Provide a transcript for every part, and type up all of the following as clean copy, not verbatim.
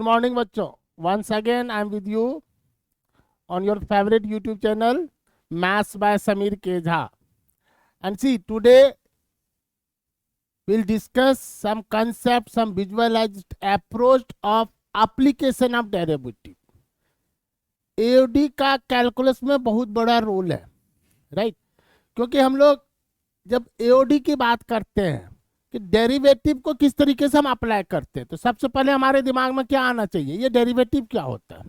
morning बच्चों. Once again I am with you on your favorite YouTube channel Maths by Samir Kejha. And see, today we'll discuss some concepts, some visualized approach of application of derivative. AOD का calculus में बहुत बड़ा role है, right? क्योंकि हम लोग जब AOD की बात करते हैं कि डेरिवेटिव को किस तरीके से हम अप्लाई करते हैं, तो सबसे पहले हमारे दिमाग में क्या आना चाहिए, ये डेरिवेटिव क्या होता है.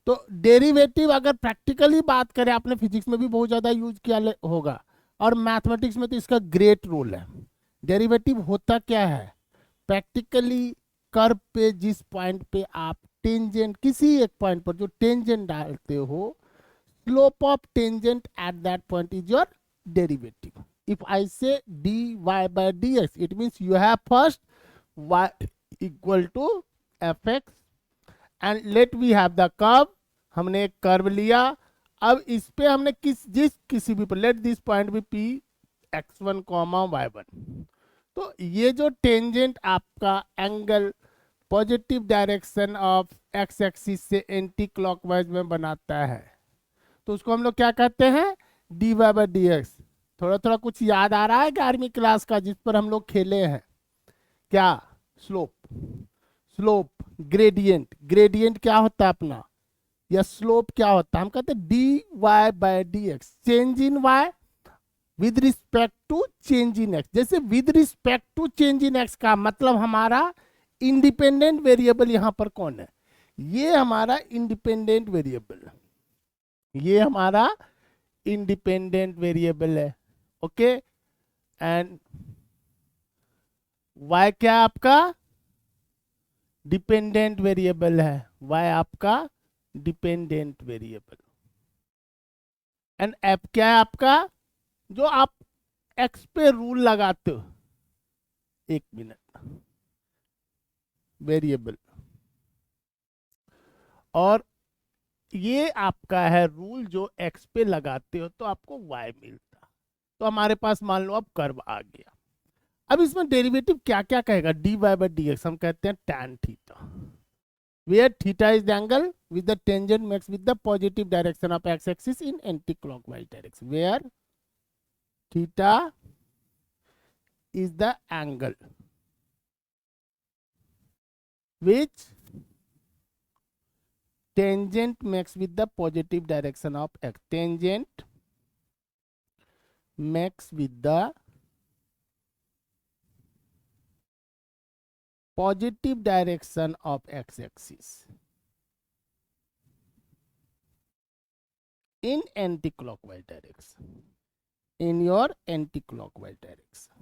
तो डेरिवेटिव अगर प्रैक्टिकली बात करें, आपने फिजिक्स में भी बहुत ज़्यादा यूज किया होगा और मैथमेटिक्स में तो इसका ग्रेट रोल है. डेरिवेटिव होता क्या है, प्रैक्टिकली कर्व पे जिस पॉइंट पे आप टेंजेंट, किसी एक पॉइंट पर जो टेंजेंट डालते हो, slope of tangent at that point is your derivative. If I say dy by dx, it means you have first y equal to fx and let we have the curve. हमने एक curve लिया, अब इस पे हमने किसी भी पर लेट दिस पॉइंट भी p x1 y1. तो ये जो टेंजेंट आपका angle positive direction of x axis से एंटी क्लॉकवाइज में बनाता है, तो उसको हम लोग क्या कहते हैं, dy by dx. थोड़ा थोड़ा कुछ याद आ रहा है 11वीं क्लास का जिस पर हम लोग खेले हैं, क्या, स्लोप, ग्रेडियंट. ग्रेडियंट क्या होता है अपना, या स्लोप क्या होता है, हम कहते हैं dy by dx, change in y with respect to change in x. जैसे with respect to change in x का मतलब हमारा इंडिपेंडेंट वेरिएबल यहां पर कौन है, ये हमारा इंडिपेंडेंट वेरिएबल, ये हमारा इंडिपेंडेंट वेरिएबल है. ओके, एंड y क्या आपका डिपेंडेंट वेरिएबल है, y आपका डिपेंडेंट वेरिएबल. एंड f क्या है आपका, जो आप x पे रूल लगाते हो, एक मिनट, वेरिएबल, और ये आपका है रूल जो x पे लगाते हो तो आपको y मिलता. तो हमारे पास मान लो अब कर्व आ गया. अब इसमें डेरिवेटिव क्या क्या कहेगा, dy by dx हम कहते हैं tan theta, where theta is the angle with the tangent makes with the positive direction of x axis in anti-clockwise direction, where theta is the angle which tangent makes with the positive direction of x. Tangent makes with the positive direction of x axis in anti-clockwise direction, in your anti-clockwise direction.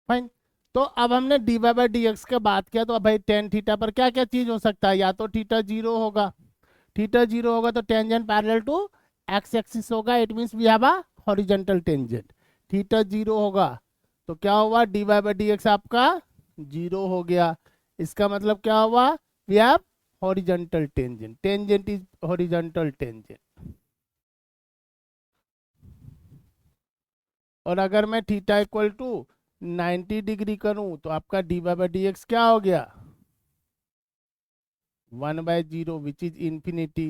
Fine. तो अब हमने dy by dx का बात किया, तो अब भाई tan theta पर क्या क्या चीज हो सकता है, या तो थीटा जीरो होगा, थीटा जीरो होगा तो tangent parallel to x axis होगा, it means we have a horizontal tangent. Theta zero होगा तो क्या हुआ, dy by dx आपका जीरो हो गया. इसका मतलब क्या हुआ, we have horizontal tangent, tangent is horizontal tangent. और अगर मैं थीटा इक्वल टू 90 डिग्री करूं तो आपका dy by dx क्या हो गया, 1/0 which is infinity.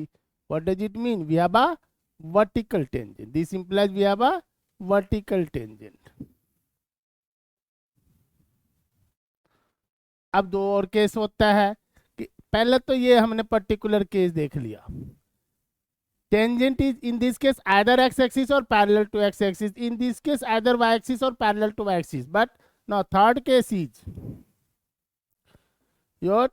What does it mean, we have a vertical tangent. This implies we have a vertical tangent. अब दो और केस होता है कि पहले तो ये हमने पर्टिकुलर केस देख लिया, tangent is in this case either x axis or parallel to x axis, in this case either y axis or parallel to y axis. But now third case is your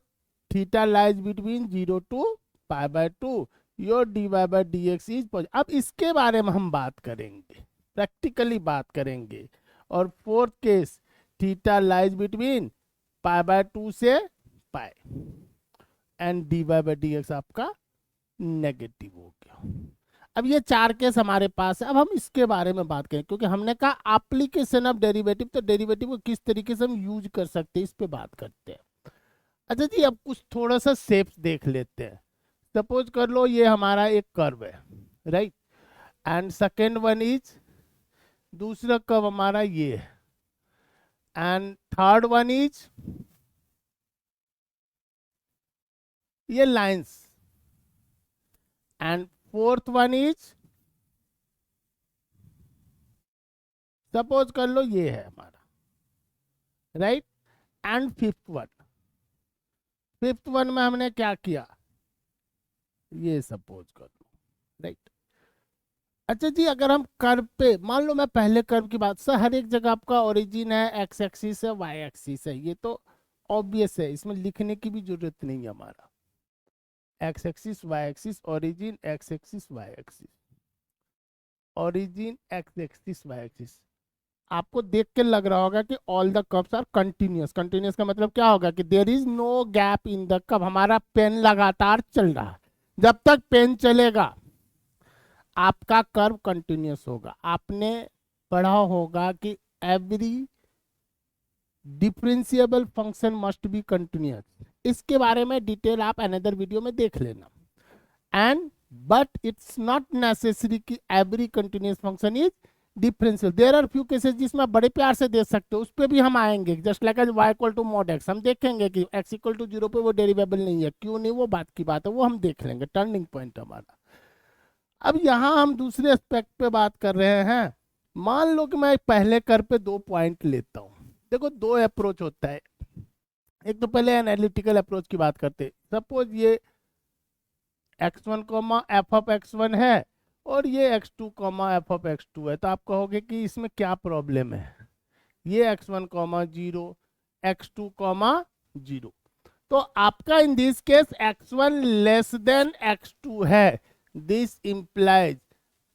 theta lies between 0 to pi by 2, your dy by dx is positive. अब इसके बारे में हम बात करेंगे, practically बात करेंगे. और fourth case theta lies between pi by 2 से पाई, एंड dy by dx आपका नेगेटिव हो गया. अब ये चार केस हमारे पास है. अब हम इसके बारे में बात करें, क्योंकि हमने कहा एप्लीकेशन ऑफ डेरिवेटिव, तो डेरिवेटिव को किस तरीके से हम यूज कर सकते हैं इस पे बात करते हैं. अच्छा जी, अब कुछ थोड़ा सा शेप्स देख लेते हैं. सपोज कर लो ये हमारा एक कर्व है, right, and second one is, दूसरा कर्व हमारा ये है, एंड थर्ड वन इज ये lines, and fourth one is, suppose कर लो ये है हमारा, राइट। एंड फिफ्थ वन में हमने क्या किया, ये सपोज कर लो, राइट। अच्छा जी, अगर हम कर्व पे मान लो, मैं पहले कर्व की बात, सर हर एक जगह आपका ओरिजिन है, एक्स एक्सिस है, वाई एक्सिस है, ये तो ऑब्वियस है, इसमें लिखने की भी जरूरत नहीं है हमारा। X axis Y axis, origin X axis Y axis, origin X axis Y axis. आपको देख के लग रहा होगा कि all the curves are continuous. Continuous का मतलब क्या होगा कि there is no gap in the curve, हमारा पेन लगातार चल रहा है। जब तक पेन चलेगा आपका कर्व कंटिन्यूअस होगा। आपने पढ़ा होगा कि every differentiable function must be continuous, इसके बारे में डिटेल आप अनदर वीडियो में देख लेना। And but it's not necessary कि every continuous function is differential. There are few cases जिसमें आप बड़े प्यार से दे सकते हो, उस पर भी हम आएंगे। Just like as y equal to mod x, हम देखेंगे कि x इक्वल टू 0 पे वो डेरिवेबल नहीं है, क्यों नहीं, वो बात की बात है, वो हम देख लेंगे, टर्निंग पॉइंट हमारा। अब यहाँ हम दूसरे एस्पेक्ट पे बात कर रहे हैं। मान लो कि मैं पहले कर पे 2 पॉइंट लेता हूँ। देखो 2 अप्रोच होता है, एक तो पहले एनालिटिकल अप्रोच की बात करते। सपोज ये x1 comma F of x1 है और ये x2 comma F of x2 है, तो आप कहोगे कि इसमें क्या प्रॉब्लम है। ये x1 कॉमा 0, x2 कॉमा 0, तो आपका इन this case x1 less than x2 है। This implies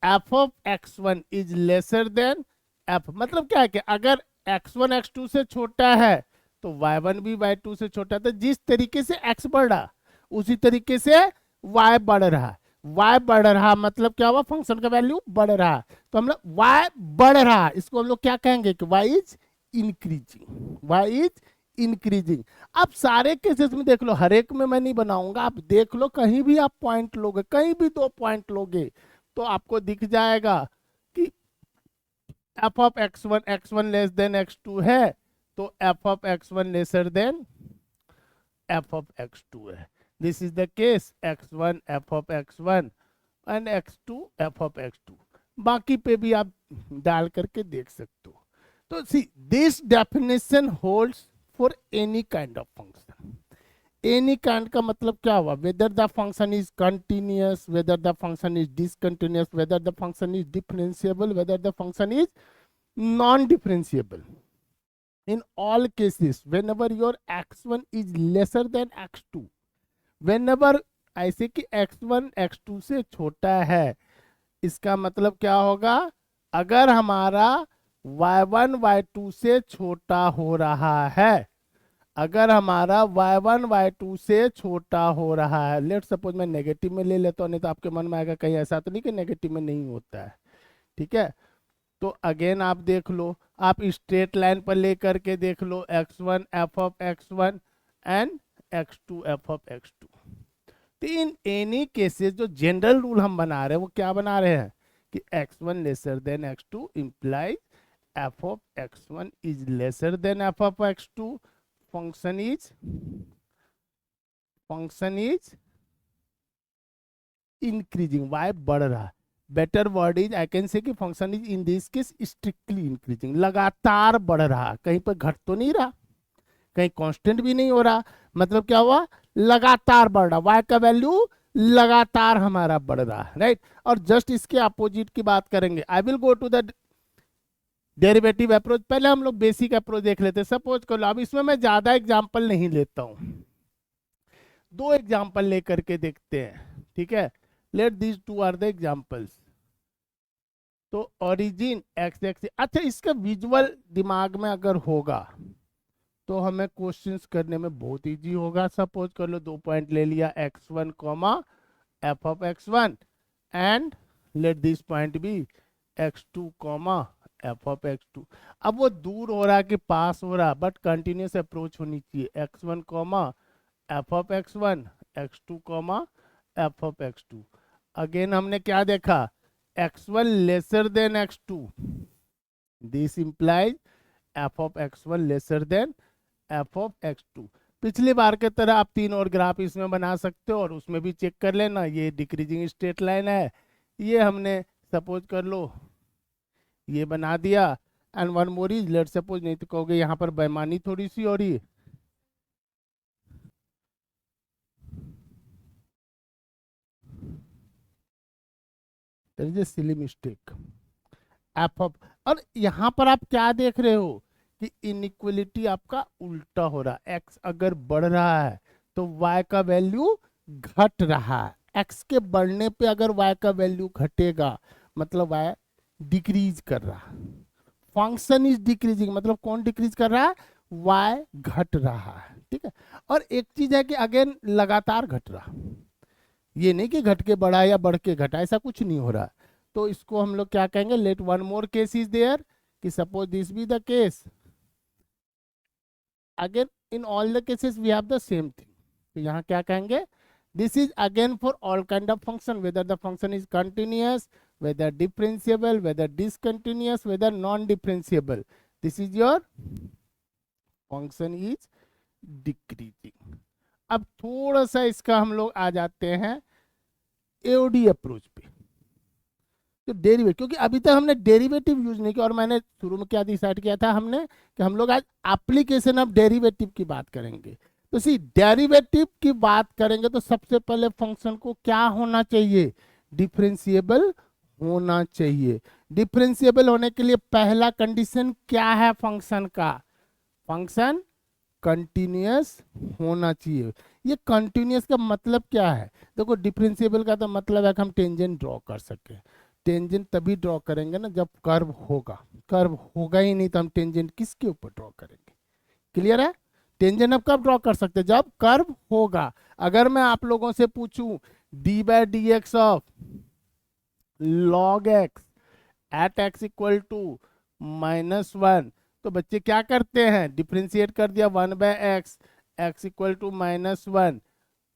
f of x1 is lesser then f, मतलब क्या है कि अगर x1 x2 से छोटा है तो y1 भी y2 से छोटा है। तो जिस तरीके से x बढ़ रहा उसी तरीके से y बढ़ रहा। y बढ़ रहा मतलब क्या हुआ, फंक्शन का वैल्यू बढ़ रहा, तो हम लोग y बढ़ रहा, इसको हम लोग क्या कहेंगे कि y is increasing, y is increasing. आप सारे केसेस में देख लो, हर एक में मैं नहीं बनाऊंगा, आप देख लो, कहीं भी आप पॉइंट लोगे, कहीं भी 2 पॉइंट लोगे तो आपको दिख जाएगा कि F of x1 less than x2 है, तो F of x1 lesser than F of x2 है। This is the case x1 F of x1 and x2 F of x2। बाकी पे भी आप डाल करके देख सकते हो। तो see this definition holds for any kind of function. Any kind का मतलब क्या हुआ, weather the function is continuous, weather the function is discontinuous, weather the function is differentiable, weather the function is non differentiable. in all cases whenever your x1 is lesser than x2, whenever ऐसे कि x1 x2 से छोटा है, इसका मतलब क्या होगा, अगर हमारा y1 y2 से छोटा हो रहा है, अगर हमारा y1 y2 से छोटा हो रहा है, लेट सपोज मैं नेगेटिव में ले लेता हूं, नहीं तो आपके मन में आएगा कहीं ऐसा तो नहीं कि नेगेटिव में नहीं होता है, ठीक है। तो अगेन आप देख लो, आप स्ट्रेट लाइन पर लेकर के देख लो, x1 F of x1 and x2 F of x2। तो इन एनी केसेस जो जनरल रूल हम बना रहे हैं वो क्या बना रहे हैं कि x1 lesser than x2 implies F of x1 is lesser than F of x2, function is increasing, y बढ़ रहा है। Better word is I can say कि function is in this case strictly increasing, लगातार बढ़ रहा, कहीं पर घट तो नहीं रहा, कहीं कांस्टेंट भी नहीं हो रहा, मतलब क्या हुआ, लगातार बढ़ रहा, y का वैल्यू लगातार हमारा बढ़ रहा है, राइट। और जस्ट इसके अपोजिट की बात करेंगे, I will go to the derivative approach. पहले हम लोग बेसिक अप्रोच देख लेते हैं। सपोज कर लो, अब इसमें मैं ज्यादा एग्जाम्पल नहीं लेता हूं, 2 एग्जाम्पल लेकर के देखते हैं, ठीक है। Let this 2 are the examples. तो ओरिजिन एक्स एक्स, अच्छा इसका विजुअल दिमाग में अगर होगा तो हमें क्वेश्चंस करने में बहुत इजी होगा। सपोज कर लो 2 पॉइंट ले लिया, x1 comma F of x1 and let this point be x2 comma F of x2। अब वो दूर हो रहा कि पास हो रहा, बट कंटिन्यूस अप्रोच होनी चाहिए, x1 comma F of x1, x2 comma F of x2। Again हमने क्या देखा, x1 lesser than x2, this implies f of x1 lesser than f of x2। पिछली बार के तरह आप 3 और ग्राफ इसमें बना सकते हो और उसमें भी चेक कर लेना। ये डिक्रीजिंग स्ट्रेट लाइन है, ये हमने सपोज कर लो ये बना दिया। And one more is, let suppose, नहीं तो कहोगे यहाँ पर बेईमानी थोड़ी सी हो रही है। There is a silly mistake F of, और यहाँ पर आप क्या देख रहे हो कि इनइक्वलिटी आपका उल्टा हो रहा है। एक्स अगर बढ़ रहा है तो वाई का वैल्यू घट रहा है। एक्स के बढ़ने पे अगर वाई का वैल्यू घटेगा मतलब वाई डिक्रीज कर रहा है। फंक्शन इज डिक्रीजिंग मतलब कौन डिक्रीज कर रहा है, वाई घट रहा है। ठीक है, और एक चीज है कि अगेन लगातार घट रहा, ये नहीं कि घट के बढ़ा या बढ़ के घटा, ऐसा कुछ नहीं हो रहा। तो इसको हम लोग क्या कहेंगे, let one more case is there, कि suppose this be the case, again in all the cases we have the same thing. तो यहाँ क्या कहेंगे, this is again for all kind of function, whether the function is continuous, whether differentiable, whether discontinuous, whether non-differentiable, this is your function is decreasing। अब थोड़ा सा इसका हम लोग आ जाते हैं एओडी अप्रोच पे, तो डेरिवेटिव, क्योंकि अभी तक हमने डेरिवेटिव यूज नहीं किया और मैंने शुरू में क्या डिसाइड किया था हमने कि हम लोग आज एप्लीकेशन ऑफ डेरिवेटिव की बात करेंगे। तो सी डेरिवेटिव की बात करेंगे तो सबसे पहले फंक्शन को क्या होना चाहिए, डिफरेंशिएबल होना चाहिए। डिफरेंशिएबल होने के लिए पहला कंडीशन क्या है फंक्शन का, फंक्शन कंटिन्यूअस होना चाहिए। ये कंटिन्यूअस का मतलब क्या है, देखो डिफरेंशिएबल का तो मतलब है कि हम टेंजेंट ड्रॉ कर सके। टेंजेंट तभी ड्रॉ करेंगे ना जब कर्व होगा, कर्व होगा ही नहीं तो हम टेंजेंट किसके ऊपर ड्रॉ करेंगे। क्लियर है, टेंजेंट अब कब ड्रॉ कर सकते हैं, जब कर्व होगा। अगर मैं आप लोगों से पूछूं D by D X of log x at x equal to -1, तो बच्चे क्या करते हैं, डिफ्रेंशिएट कर दिया 1/x, x इक्वल टू -1,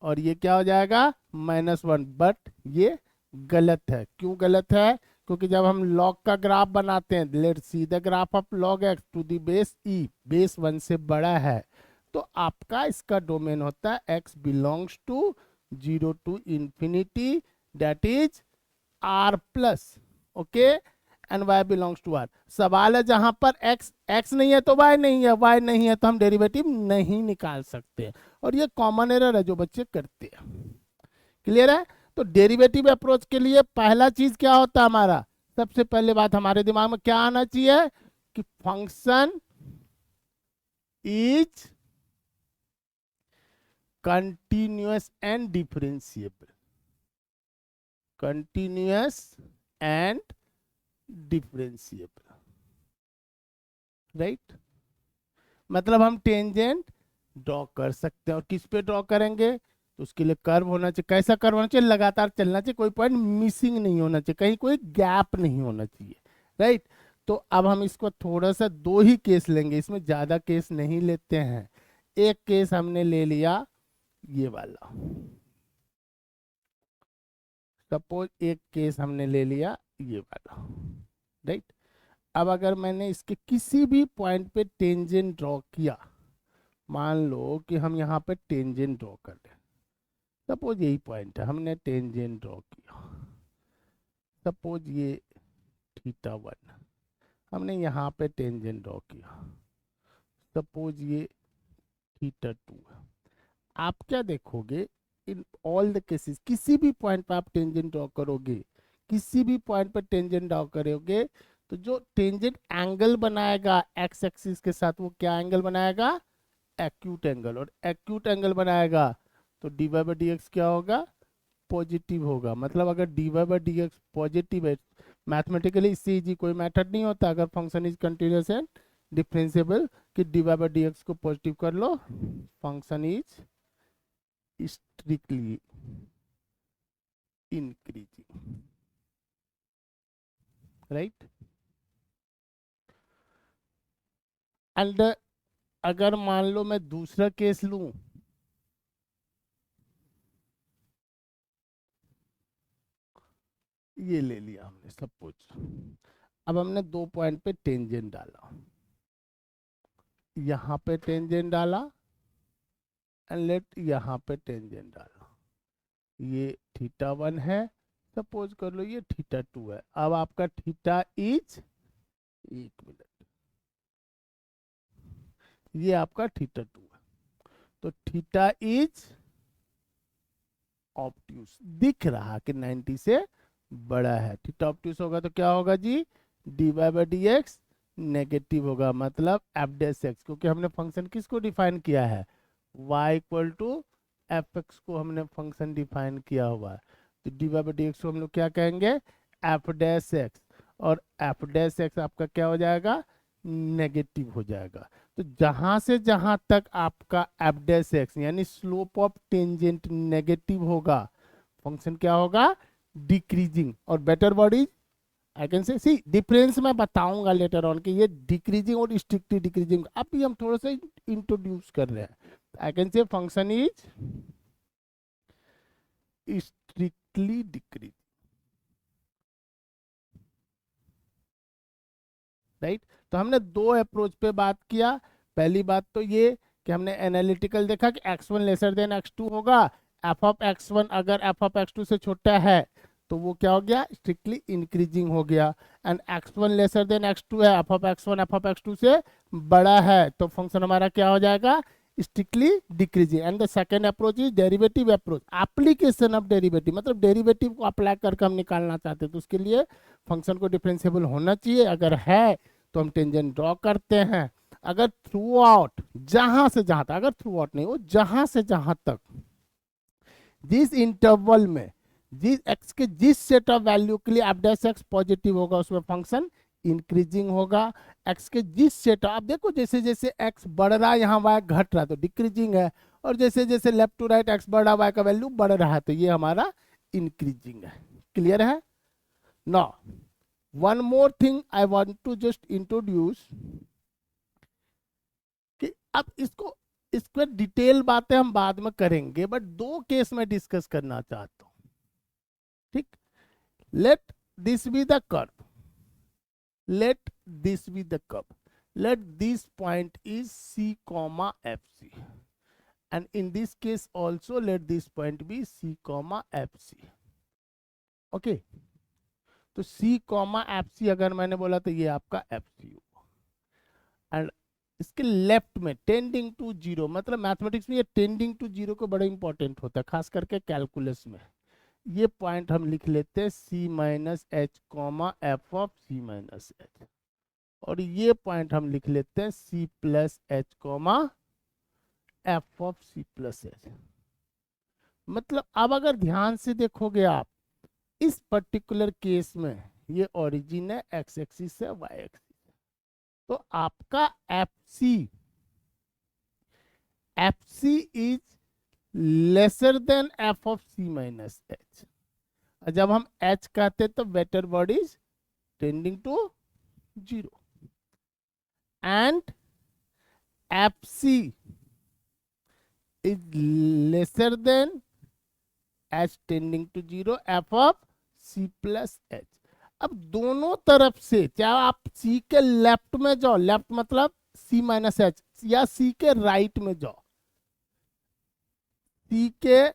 और ये क्या हो जाएगा -1। बट ये गलत है, क्यों गलत है, क्योंकि जब हम log का ग्राफ बनाते हैं, let's see the graph of log x to the base e, base 1 से बड़ा है, तो आपका इसका डोमेन होता है x belongs to 0 to infinity, that is r plus, okay, and y belongs to r। सवाल है जहां पर x नहीं है तो y नहीं है, y नहीं है तो हम डेरिवेटिव नहीं निकाल सकते, और ये कॉमन एरर है जो बच्चे करते हैं। क्लियर है, तो डेरिवेटिव अप्रोच के लिए पहला चीज क्या होता है हमारा, सबसे पहले बात हमारे दिमाग में क्या आना चाहिए कि function is continuous and differentiable, continuous and differentiable, right. मतलब हम टेंजेंट ड्रॉ कर सकते हैं, और किस पे ड्रॉ करेंगे, तो उसके लिए कर्व होना चाहिए। कैसा कर्व होना चाहिए, लगातार चलना चाहिए, कोई पॉइंट मिसिंग नहीं होना चाहिए, कहीं कोई गैप नहीं होना चाहिए, राइट। तो अब हम इसको थोड़ा सा दो ही केस लेंगे, इसमें ज्यादा केस नहीं लेते हैं। एक केस हमने ले लिया ये वाला, सपोज एक केस हमने ले लिया ये वाला, राइट। अब अगर मैंने इसके किसी भी पॉइंट पे टेंजेंट ड्रॉ किया, मान लो कि हम यहाँ पे टेंजेंट ड्रॉ कर लें, सपोज यही पॉइंट है, हमने टेंजेंट ड्रॉ किया, सपोज ये θ1, हमने यहाँ पे टेंजेंट ड्रॉ किया, सपोज ये θ2। आप क्या देखोगे, इन ऑल द केसेस किसी भी पॉइंट पे आप टेंजेंट ड्रॉ करोगे, किसी भी पॉइंट पे टेंजेंट ड्रॉ करोगे, तो जो टेंजेंट एंगल बनाएगा एक्स एक्सिस के साथ, वो क्या एंगल बनाएगा, एक्यूट एंगल, और एक्यूट एंगल बनाएगा तो dy बाई डी एक्स क्या होगा, पॉजिटिव होगा। मतलब अगर dy by D x positive है, मैथमेटिकली इससे इजी कोई मेथड नहीं होता, अगर function is continuous and differentiable, कि dy बाई डी एक्स को पॉजिटिव कर लो, function is strictly increasing, right। एंड अगर मान लो मैं दूसरा केस लूं, ये ले लिया हमने सपोज। अब हमने 2 पॉइंट पे टेंजेंट डाला, यहाँ पे टेंजेंट डाला एंड लेट यहाँ पे टेंजेंट डाला। ये θ1 है, सपोज कर लो ये θ2 है। अब आपका थीटा इज, एक मिनट, ये आपका θ2 है, तो थीटा इज ऑब्ट्यूस, दिख रहा कि 90 से बड़ा है। थीटा ऑब्ट्यूस होगा तो क्या होगा जी, dy by D x negative होगा, मतलब एफ डैश एक्स, क्योंकि हमने फंक्शन किसको डिफाइन किया है, y equal to f x को हमने फंक्शन डिफाइन किया हुआ है। तो dy बाई डी एक्स को हम लोग क्या कहेंगे, एफ डैश एक्स, और एफ डैश एक्स आपका क्या हो जाएगा, नेगेटिव हो जाएगा। तो जहां से जहां तक आपका एफ डैश एक्स यानी स्लोप ऑफ टेंजेंट नेगेटिव होगा, फंक्शन क्या होगा, डिक्रीजिंग। और बेटर बॉडीज आई कैन से, सी डिफरेंस मैं बताऊंगा लेटर ऑन कि ये डिक्रीजिंग और स्ट्रिक्टली डिक्रीजिंग, अभी हम थोड़ा सा इंट्रोड्यूस कर रहे हैं। आई कैन से function is strictly decreasing, right. तो हमने दो अप्रोच पे बात किया। पहली बात तो ये कि हमने एनालिटिकल देखा कि x1 लेसर देन x2 होगा, f ऑफ x1 अगर f ऑफ x2 से छोटा है तो वो क्या हो गया, स्ट्रिक्टली इंक्रीजिंग हो गया। And x1 lesser than x2 है, f of x1 f of x2 से बड़ा है, तो फंक्शन हमारा क्या हो जाएगा, strictly decreasing. And the second approach is derivative approach, application of derivative, मतलब डेरिवेटिव को अप्लाई करके हम निकालना चाहते हैं, तो उसके लिए फंक्शन को डिफरेंशिएबल होना चाहिए। अगर है तो हम टेंजेंट ड्रॉ करते हैं। अगर थ्रू आउट, जहां से जहां तक, अगर थ्रू आउट नहीं, वो जहां से जहां तक जिस इंटरवल में जिस x के जिस सेट ऑफ वैल्यू के लिए एफ डैश एक्स पॉजिटिव होगा उसमें फंक्शन इंक्रीजिंग होगा। x के जिस सेट, आप देखो जैसे जैसे x बढ़ रहा है यहाँ y घट रहा है तो डिक्रीजिंग है, और जैसे जैसे लेफ्ट टू राइट x बढ़ रहा है y का वैल्यू बढ़ रहा है तो ये हमारा इंक्रीजिंग है। क्लियर है। Now one more thing I want to just introduce कि अब इसको डिटेल बातें हम बाद में करेंगे, बट दो केस में डिस्कस करना चाहता हूं, ठीक। Let this be the curve, let this be the curve, let this point is c comma fc, and in this case also let this point be c comma fc, okay। तो c comma F सी अगर मैंने बोला तो ये आपका f सी होगा। And इसके left में टेंडिंग टू जीरो, मतलब मैथमेटिक्स में ये टेंडिंग टू जीरो को बड़ा इंपॉर्टेंट होता है, खास करके कैलकुलस में। ये पॉइंट हम लिख लेते हैं C minus H comma F of C minus H, और ये पॉइंट हम लिख लेते हैं C plus H comma F of C plus H. मतलब अब अगर ध्यान से देखोगे आप, इस पर्टिकुलर केस में ये ओरिजिन है, एक्स एक्सिस है, वाई एक्सिस है, तो आपका f c is lesser than F of C minus h. जब हम एच कहते तो vector bodies tending to zero, and f c is lesser than h tending to zero f of C plus h. अब दोनों तरफ से, चाहे आप सी के लेफ्ट में जाओ, लेफ्ट मतलब सी माइनस एच, या सी के राइट में जाओ, सी के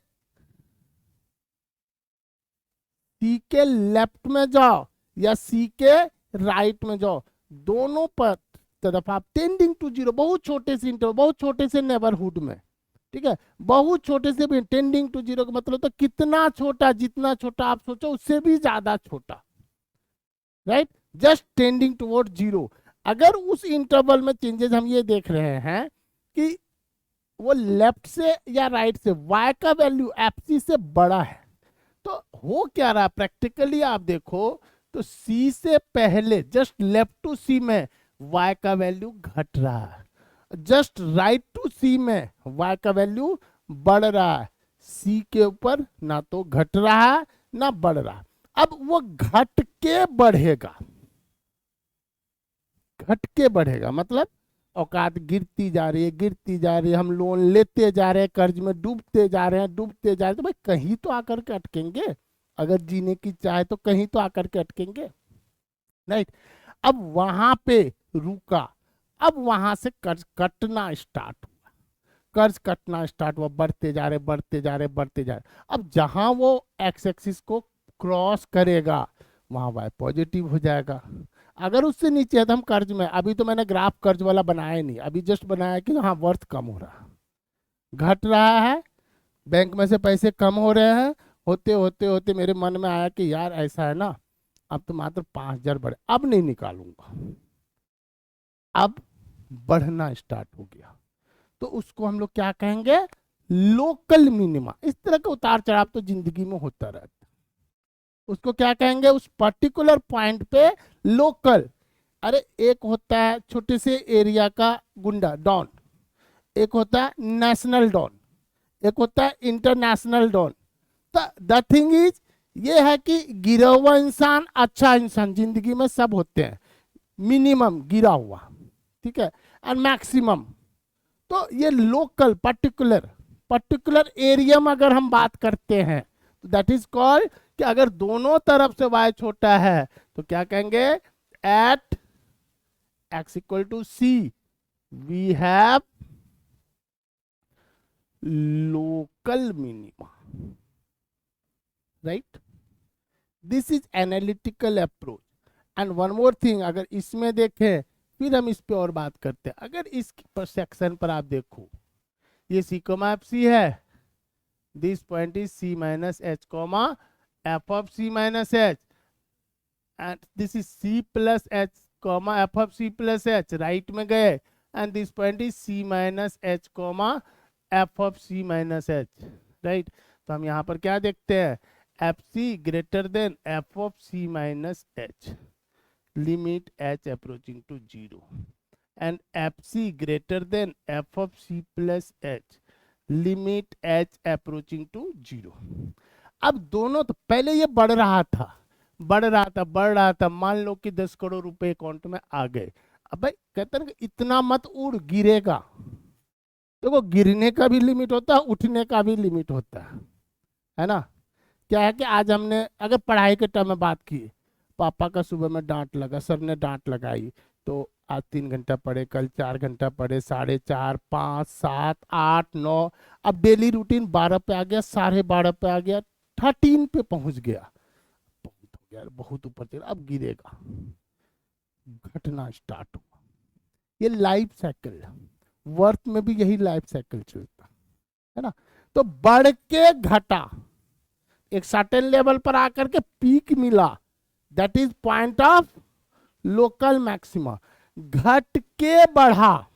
लेफ्ट में जाओ या सी के राइट में जाओ, दोनों पर तरफ आप टेंडिंग टू जीरो, बहुत छोटे से इंटरवल, बहुत छोटे से नेबरहुड में, ठीक है, बहुत छोटे से भी टेंडिंग टू जीरो का मतलब तो कितना छोटा, जितना छोटा आप सोचो उससे भी ज्यादा छोटा, right, just tending toward zero. अगर उस इंटरवल में चेंजेस हम ये देख रहे हैं कि वो लेफ्ट से या राइट से y का वैल्यू एफ से बड़ा है, तो हो क्या रहा प्रैक्टिकली आप देखो तो c से पहले जस्ट लेफ्ट टू c में y का वैल्यू घट रहा है, जस्ट राइट टू सी में y का वैल्यू बढ़ रहा है, c के ऊपर ना तो घट रहा है ना बढ़ रहा। अब वो घट के बढ़ेगा, घट के बढ़ेगा मतलब औकात गिरती जा रही है, गिरती जा रही है, हम लोन लेते जा रहे हैं, कर्ज में डूबते जा रहे हैं, डूबते जा रहे हैं, तो भाई कहीं तो आकर के अटकेंगे। अगर जीने की चाहे तो कहीं तो आकर के अटकेंगे, राइट। अब वहां पे रुका, अब वहां से कर्ज कटना स्टार्ट हुआ, कर्ज कटना स्टार्ट हुआ, बढ़ते जा रहे बढ़ते जा रहे बढ़ते जा रहे। अब जहां वो एक्स एक्सिस को क्रॉस करेगा वहां वाई पॉजिटिव हो जाएगा। अगर उससे नीचे है तो हम कर्ज में, अभी तो मैंने ग्राफ कर्ज वाला बनाया नहीं, अभी जस्ट बनाया कि हाँ वर्थ कम हो रहा, घट रहा है, बैंक में से पैसे कम हो रहे हैं। होते होते होते मेरे मन में आया कि यार ऐसा है ना, अब तो मात्र 5,000 बढ़े, अब नहीं निकालूंगा, अब बढ़ना स्टार्ट हो गया। तो उसको हम लोग क्या कहेंगे, लोकल मिनिमा। इस तरह का उतार चढ़ाव तो जिंदगी में होता रहता है, उसको क्या कहेंगे, उस पर्टिकुलर पॉइंट पे लोकल। अरे एक होता है छोटे से एरिया का गुंडा डॉन, एक होता है नेशनल डॉन, एक होता है international don. The thing is ये है कि गिरा हुआ इंसान, अच्छा इंसान जिंदगी में सब होते हैं, मिनिमम गिरा हुआ, ठीक है, एंड मैक्सिमम। तो ये लोकल पर्टिकुलर एरिया में अगर हम बात करते हैं तो दैट इज कॉल्ड कि अगर दोनों तरफ से y छोटा है तो क्या कहेंगे, at x equal to c we have local minima, right. This is analytical approach. And one more thing, अगर इसमें देखें फिर हम इस पे और बात करते हैं। अगर इस सेक्शन पर आप देखो, ये सी कोमा एफ सी है, this point is c minus h comma f of C minus h, and this is c plus h comma f of C plus h, right में गए, and this point is c minus h comma f of C minus h, right. तो हम यहाँ पर क्या देखते हैं, f c greater than F of C minus h, limit h approaching to 0, and fc greater than f of c plus h, limit h approaching to 0। अब दोनों, तो पहले ये बढ़ रहा था, मान लो कि 10 करोड़ रुपए अकाउंट में आ गए। अब भाई कहते हैं इतना मत उड़, गिरेगा। देखो गिरने का भी लिमिट होता है, उठने का भी लिमिट होता है ना। क्या है कि आज हमने अगर पढ़ाई के टर्म में बात की, पापा का सुबह में डांट लगा, सर ने डांट लगाई, तो आज 3 घंटा पढ़े, कल 4 घंटा पढ़े, 4:30, 5, 7, 8, 9, अब डेली रूटीन 12 पे आ गया, 12:30 पे आ गया, 13 पे पहुंच गया, बहुत हो गया, बहुत ऊपर चला, अब गिरेगा, घटना स्टार्ट हुआ। ये लाइफ साइकिल, वर्थ में भी यही लाइफ साइकिल चलता है ना। तो बढ़ के घटा, एक सर्टेन लेवल पर आकर के पीक मिला, that is point of local maxima. घट के बढ़ा,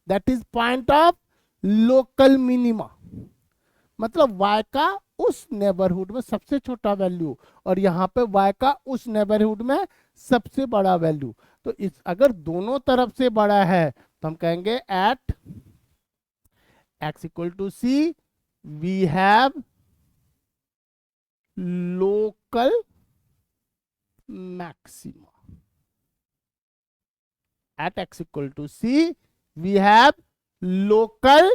that is point of local minima. मतलब y का उस नेबरहुड में सबसे छोटा वैल्यू, और यहां पे y का उस नेबरहुड में सबसे बड़ा वैल्यू। तो इस अगर दोनों तरफ से बड़ा है तो हम कहेंगे at x equal to c we have local maxima. At x equal to c we have local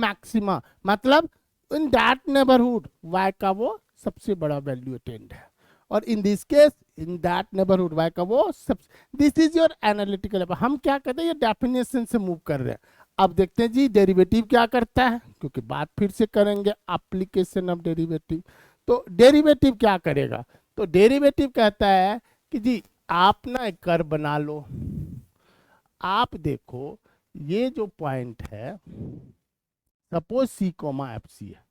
maxima, मतलब in that neighborhood y का वो सबसे बड़ा वैल्यू अटेंड है, और इन this case in that neighbourhood y का वो सब। This is your analytical. हम क्या करते हैं, ये डेफिनेशन से मूव कर रहे हैं। अब देखते हैं जी डेरिवेटिव क्या करता है, क्योंकि बात फिर से करेंगे एप्लीकेशन ऑफ डेरिवेटिव। तो डेरिवेटिव क्या करेगा, तो डेरिवेटिव कहता है कि जी आप ना एक कर्व बना लो। आप देखो ये जो पॉइंट है, suppose C comma F C है,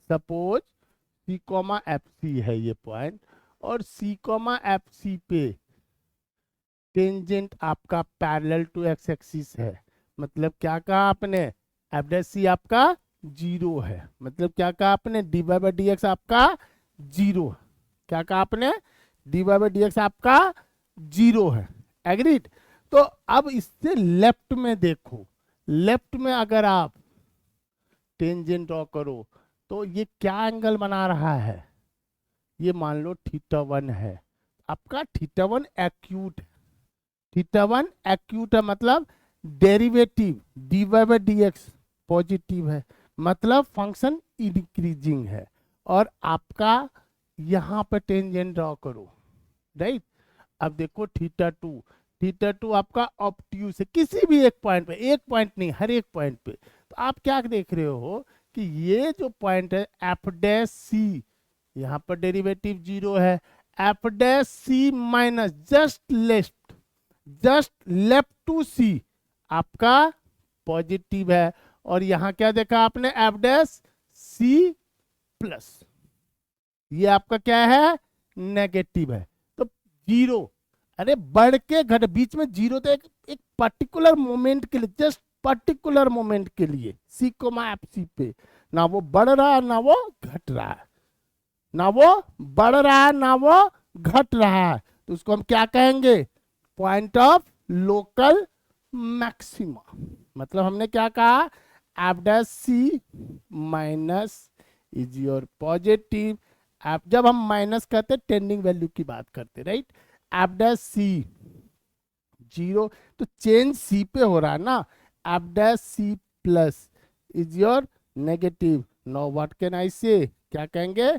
suppose C comma F C है ये पॉइंट, और सी कोमा एफ सी पे टेंजेंट आपका पैरेलल टू एक्स एक्सिस है। मतलब क्या कहा आपने, एफ डैश सी आपका 0 है। मतलब क्या कहा आपने, d y by D x आपका 0 है। क्या कहा आपने, d y by D x आपका 0 है। एग्रीड। तो अब इससे लेफ्ट में देखो, लेफ्ट में अगर आप टेंजेंट ड्रॉ करो तो ये क्या एंगल बना रहा है, ये मान लो θ1 है आपका, θ1 एक्यूट है, θ1 एक्यूट है, मतलब derivative d y by D x positive है, मतलब फंक्शन इंक्रीजिंग है, और आपका यहाँ पे टेंजेंट ड्रॉ करो, राइट। अब देखो थीटा टू आपका ऑब्ट्यूस है किसी भी एक पॉइंट पे, एक पॉइंट नहीं हर एक पॉइंट पे। तो आप क्या देख रहे हो कि ये जो पॉइंट है एफ डैश सी, यहाँ पर डेरिवेटिव जीरो है, F dash C minus just left to C आपका पॉजिटिव है, और यहाँ क्या देखा आपने एफ डैश सी प्लस, ये आपका क्या है नेगेटिव है। तो जीरो, अरे बढ़ के घट, बीच में जीरो तो एक पर्टिकुलर मोमेंट के लिए, जस्ट पर्टिकुलर मोमेंट के लिए सी कोमा एफ सी पे, ना वो बढ़ रहा है ना वो घट रहा है, ना वो बढ़ रहा है ना वो घट रहा है, तो उसको हम क्या कहेंगे पॉइंट ऑफ लोकल मैक्सिमा। मतलब हमने क्या कहा f dash C minus is your positive, आप जब हम माइनस करते टेंडिंग वैल्यू की बात करते, right, f dash c zero, तो चेंज सी पे हो रहा है ना, f dash c plus is your negative. Now what can I say, क्या कहेंगे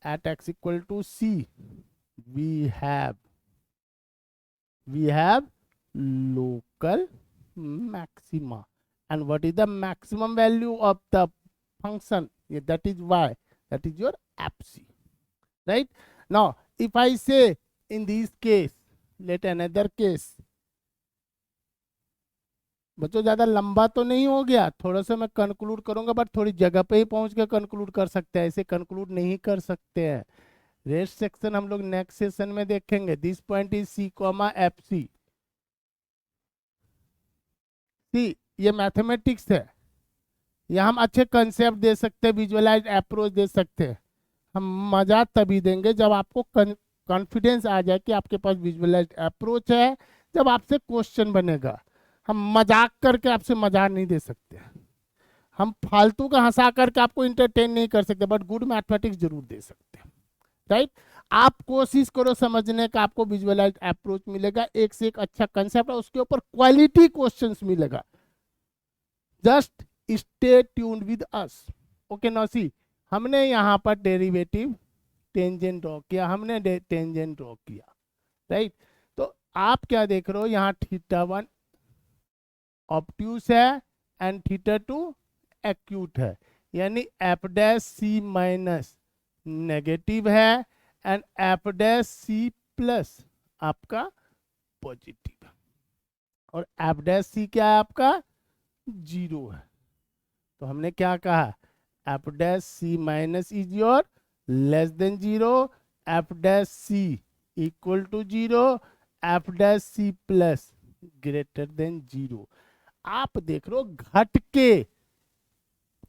at x equal to c we have local maxima, and what is the maximum value of the function, that is y, that is your fc, right. Now if I say in this case, let another case, बच्चों ज्यादा लंबा तो नहीं हो गया, थोड़ा सा मैं कंक्लूड करूंगा, बट थोड़ी जगह पे ही पहुंच के कंक्लूड कर सकते हैं, ऐसे कंक्लूड नहीं कर सकते हैं। रेस्ट सेक्शन हम लोग नेक्स्ट सेशन में देखेंगे। This point is C comma F C, C ये मैथमेटिक्स है, या हम अच्छे कंसेप्ट दे सकते हैं, विजुअलाइज अप्रोच दे सकते हैं। हम मजा तभी देंगे जब आपको कॉन्फिडेंस आ जाए कि आपके पास विजुअलाइज अप्रोच है, जब आपसे क्वेश्चन बनेगा। हम मजाक करके आपसे मजाक नहीं दे सकते, हम फालतू का हंसा करके आपको इंटरटेन नहीं कर सकते, बट गुड मैथमेटिक्स जरूर दे सकते हैं, राइट। आप कोशिश करो समझने का, आपको विजुअलाइज अप्रोच मिलेगा, एक से एक अच्छा कंसेप्ट है, उसके ऊपर क्वालिटी क्वेश्चंस मिलेगा। Just stay tuned with us, okay. Now see, हमने यहाँ पर डेरिवेटिव टेंजेंट ड्रॉ किया, हमने टेंजेंट ड्रॉ किया, राइट। तो आप क्या देख रहे हो, यहाँ थीटा वन ऑब्ट्यूस है एंड थीटा टू एक्यूट है, यानी एफ डैश सी माइनस नेगेटिव है and f dash c plus आपका पॉजिटिव है, और एफ डैश सी क्या है आपका जीरो है। तो हमने क्या कहा f dash C minus is your less than zero, f dash c equal to zero, f dash c plus greater than zero. आप देख रहे हो घट के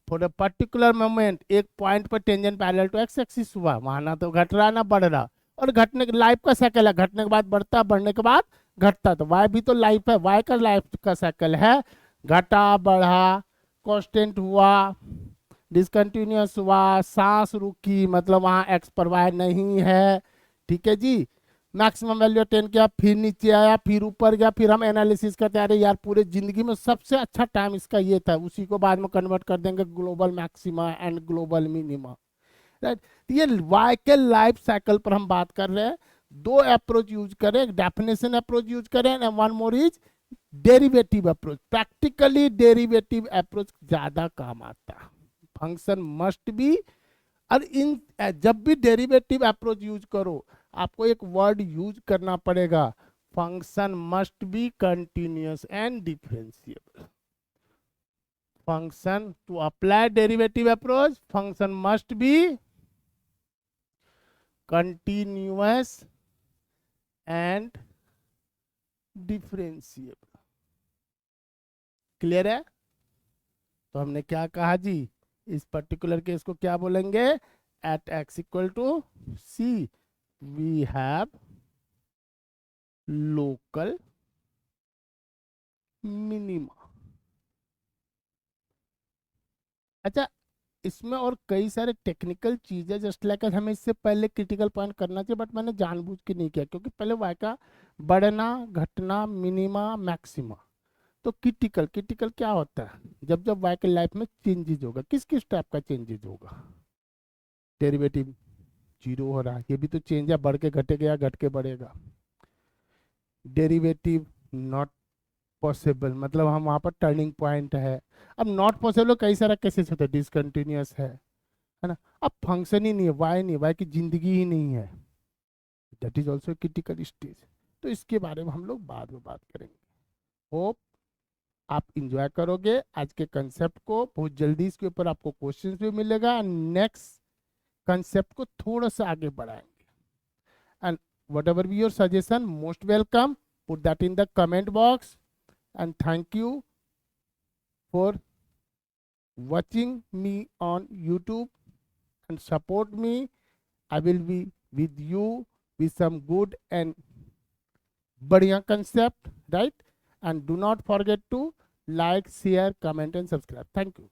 फॉर अ पर्टिकुलर मोमेंट एक पॉइंट पर tangent parallel to x axis हुआ, वहां ना तो घट रहा ना बढ़ रहा, और घटने लाइफ का साइकिल है, घटने के बाद बढ़ता, बढ़ने के बाद घटता, तो वाई भी तो लाइफ है, वाई का लाइफ का साइकिल है, घटा बढ़ा कांस्टेंट हुआ डिसकंटिन्यूअस हुआ सांस रुकी, मतलब वहां एक्स पर वाई नहीं है, ठीक है जी। मैक्सिमम वैल्यू अटेन किया, फिर नीचे आया, फिर ऊपर गया, फिर हम एनालिसिस करते अरे यार पूरे जिंदगी में सबसे अच्छा टाइम इसका ये था, उसी को बाद में कन्वर्ट कर देंगे global maxima and global minima, right. ये वाई के लाइफ साइकिल पर हम बात कर रहे हैं। दो अप्रोच यूज करें, एक डेफिनेशन अप्रोच यूज करें and one more is derivative approach. Practically derivative approach ज्यादा काम आता है, फंक्शन मस्ट बी, और इन जब भी डेरिवेटिव अप्रोच यूज करो आपको एक वर्ड यूज करना पड़ेगा, function must be continuous and differentiable. Function to apply derivative approach, function must be continuous and differentiable. Clear है। तो हमने क्या कहा जी, इस पर्टिकुलर केस को क्या बोलेंगे, at x equal to c we have local minima. अच्छा, इसमें और कई सारे टेक्निकल चीजें जस्ट लाइक हमें इससे पहले क्रिटिकल पॉइंट करना चाहिए, बट मैंने जानबूझ के नहीं किया, क्योंकि पहले वाई का बढ़ना घटना मिनिमा मैक्सिमा। तो क्रिटिकल क्रिटिकल क्या होता है, जब जब वाई के लाइफ में चेंजेस होगा, किस किस टाइप का चेंजेस होगा, डेरिवेटिव जीरो हो रहा है, ये भी तो चेंज है, बढ़ के घटेगा, घट के बढ़ेगा। डेरिवेटिव नॉट पॉसिबल, मतलब हम वहाँ पर टर्निंग पॉइंट है। अब नॉट पॉसिबल कई सारा केसेस होता है, डिसकंटिन्यूअस है ना। अब फंक्शन ही नहीं है, वाई नहीं, वाई की जिंदगी ही नहीं है, that is also critical stage. तो इसके बारे में हम लोग बाद में बात करेंगे। होप आप इंजॉय करोगे आज के कंसेप्ट को। बहुत जल्दी इसके ऊपर आपको क्वेश्चंस भी मिलेगा, नेक्स्ट कंसेप्ट को थोड़ा सा आगे बढ़ाएंगे। And whatever be your suggestion, most welcome, put that in the comment box. And thank you for watching me on YouTube and support me. I will be with you with some good and बढ़िया concept, right? And do not forget to like, share, comment and subscribe. Thank you.